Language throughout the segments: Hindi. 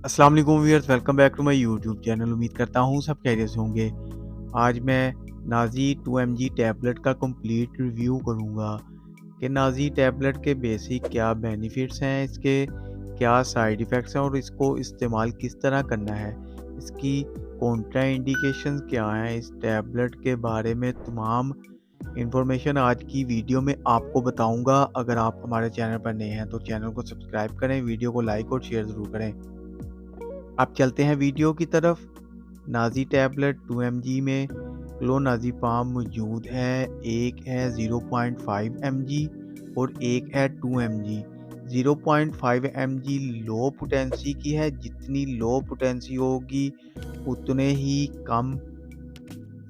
अस्सलाम वालेकुम viewers, welcome back to my YouTube channel. उम्मीद करता हूँ सब खैरियत से होंगे। आज मैं नाज़ी 2 mg टैबलेट का कंप्लीट रिव्यू करूँगा कि नाज़ी टैबलेट के बेसिक क्या बेनिफिट्स हैं, इसके क्या साइड इफ़ेक्ट्स हैं और इसको इस्तेमाल किस तरह करना है। इसकी कॉन्ट्रा इंडिकेशंस क्या हैं, इस टैबलेट के बारे में तमाम इन्फॉर्मेशन आज की वीडियो में आपको बताऊँगा। अगर आप हमारे चैनल पर नए हैं तो चैनल को सब्सक्राइब करें, वीडियो को लाइक और शेयर ज़रूर करें। अब चलते हैं वीडियो की तरफ। नाज़ी टैबलेट 2 mg में क्लोनाज़ेपाम मौजूद है। एक है 0.5 mg और एक है 2 mg। 0.5 mg लो पोटेंसी की है। जितनी लो पोटेंसी होगी उतने ही कम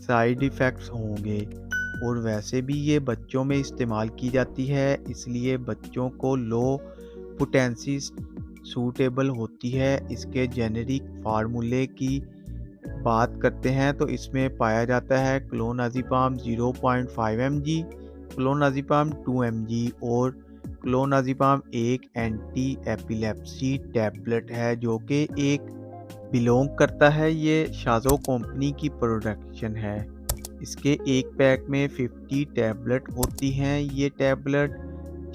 साइड इफ़ेक्ट्स होंगे और वैसे भी ये बच्चों में इस्तेमाल की जाती है, इसलिए बच्चों को लो पोटेंसी सूटेबल होती है। इसके जेनेरिक फार्मूले की बात करते हैं तो इसमें पाया जाता है क्लोनाज़ेपाम 0.5 mg, क्लोनाज़ेपाम 2 mg और क्लोनाज़ेपाम एक एंटी एपिलेप्सी टैबलेट है जो कि एक बिलोंग करता है, ये शाज़ो कंपनी की प्रोडक्शन है। इसके एक पैक में 50 टैबलेट होती हैं। ये टैबलेट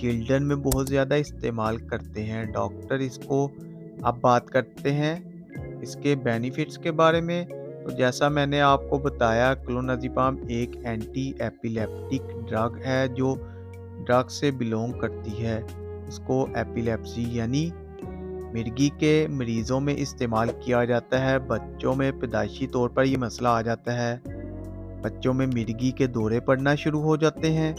चिल्ड्रन में बहुत ज़्यादा इस्तेमाल करते हैं डॉक्टर इसको। अब बात करते हैं इसके बेनिफिट्स के बारे में। तो जैसा मैंने आपको बताया, क्लोनाज़ेपाम एक एंटी एपिलेप्टिक ड्रग है जो ड्रग से बिलोंग करती है। इसको एपिलेप्सी यानी मिर्गी के मरीज़ों में इस्तेमाल किया जाता है। बच्चों में पैदाइशी तौर पर ये मसला आ जाता है, बच्चों में मिर्गी के दौरे पड़ना शुरू हो जाते हैं।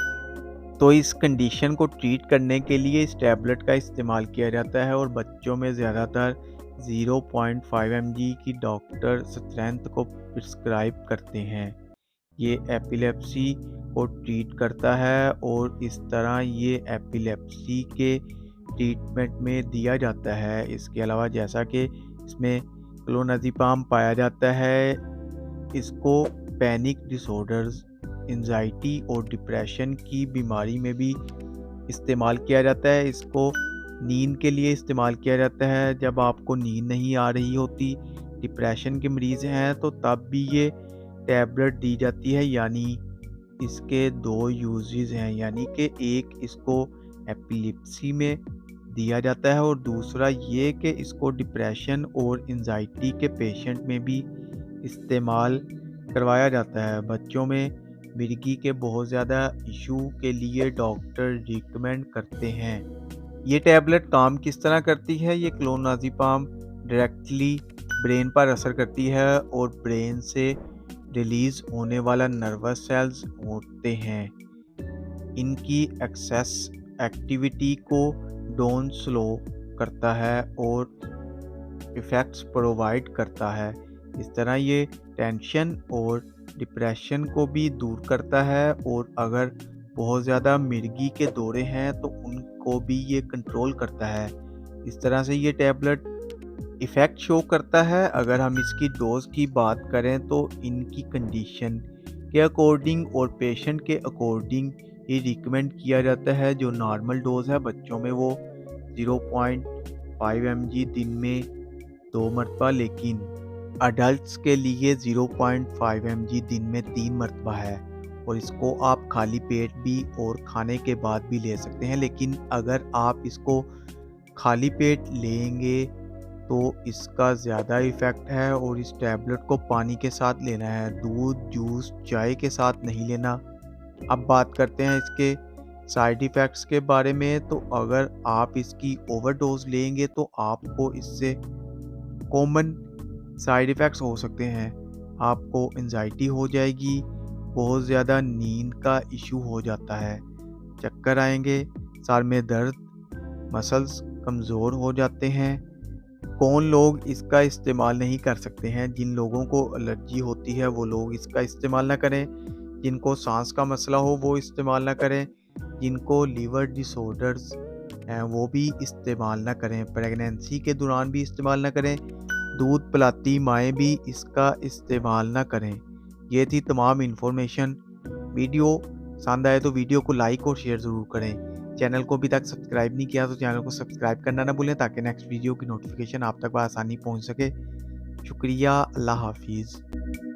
तो इस कंडीशन को ट्रीट करने के लिए इस टैबलेट का इस्तेमाल किया जाता है और बच्चों में ज़्यादातर 0.5 mg की डॉक्टर स्ट्रेंथ को प्रिस्क्राइब करते हैं। ये एपिलेप्सी को ट्रीट करता है और इस तरह ये एपिलेप्सी के ट्रीटमेंट में दिया जाता है। इसके अलावा जैसा कि इसमें क्लोनाज़ेपाम पाया जाता है, इसको पैनिक डिसऑर्डर्स, एंजाइटी और डिप्रेशन की बीमारी में भी इस्तेमाल किया जाता है। इसको नींद के लिए इस्तेमाल किया जाता है, जब आपको नींद नहीं आ रही होती, डिप्रेशन के मरीज़ हैं तो तब भी ये टैबलेट दी जाती है। यानी इसके दो यूजेस हैं, यानी कि एक इसको एपिलेप्सी में दिया जाता है और दूसरा ये कि इसको डिप्रेशन और एंजाइटी के पेशेंट में भी इस्तेमाल करवाया जाता है। बच्चों में मिर्गी के बहुत ज़्यादा इशू के लिए डॉक्टर रिकमेंड करते हैं। ये टैबलेट काम किस तरह करती है? ये क्लोनाज़ेपाम डायरेक्टली ब्रेन पर असर करती है और ब्रेन से रिलीज़ होने वाला नर्वस सेल्स होते हैं, इनकी एक्सेस एक्टिविटी को डाउन स्लो करता है और इफ़ेक्ट्स प्रोवाइड करता है। इस तरह ये टेंशन और डिप्रेशन को भी दूर करता है और अगर बहुत ज़्यादा मिर्गी के दौरे हैं तो उनको भी ये कंट्रोल करता है। इस तरह से ये टैबलेट इफ़ेक्ट शो करता है। अगर हम इसकी डोज़ की बात करें तो इनकी कंडीशन के अकॉर्डिंग और पेशेंट के अकॉर्डिंग ये रिकमेंड किया जाता है। जो नॉर्मल डोज़ है बच्चों में वो 0.5 mg दिन में 2 मरतबा, लेकिन अडल्ट्स के लिए 0.5 mg दिन में 3 मरतबा है और इसको आप खाली पेट भी और खाने के बाद भी ले सकते हैं। लेकिन अगर आप इसको खाली पेट लेंगे तो इसका ज़्यादा इफ़ेक्ट है और इस टैबलेट को पानी के साथ लेना है, दूध, जूस, चाय के साथ नहीं लेना। अब बात करते हैं इसके साइड इफ़ेक्ट्स के बारे में। तो अगर आप इसकी ओवरडोज लेंगे तो आपको इससे कॉमन साइड इफ़ेक्ट्स हो सकते हैं। आपको एंजाइटी हो जाएगी, बहुत ज़्यादा नींद का इशू हो जाता है, चक्कर आएंगे, सर में दर्द, मसल्स कमज़ोर हो जाते हैं। कौन लोग इसका इस्तेमाल नहीं कर सकते हैं? जिन लोगों को एलर्जी होती है वो लोग इसका इस्तेमाल ना करें, जिनको सांस का मसला हो वो इस्तेमाल ना करें, जिनको लीवर डिसऑर्डर्स हैं वो भी इस्तेमाल ना करें, प्रेगनेंसी के दौरान भी इस्तेमाल ना करें, दूध पिलाती माएँ भी इसका इस्तेमाल ना करें। ये थी तमाम इन्फॉर्मेशन। वीडियो पसंद आए तो वीडियो को लाइक और शेयर ज़रूर करें। चैनल को अभी तक सब्सक्राइब नहीं किया तो चैनल को सब्सक्राइब करना ना भूलें ताकि नेक्स्ट वीडियो की नोटिफिकेशन आप तक बआसानी पहुँच सके। शुक्रिया, अल्लाह हाफ़िज़।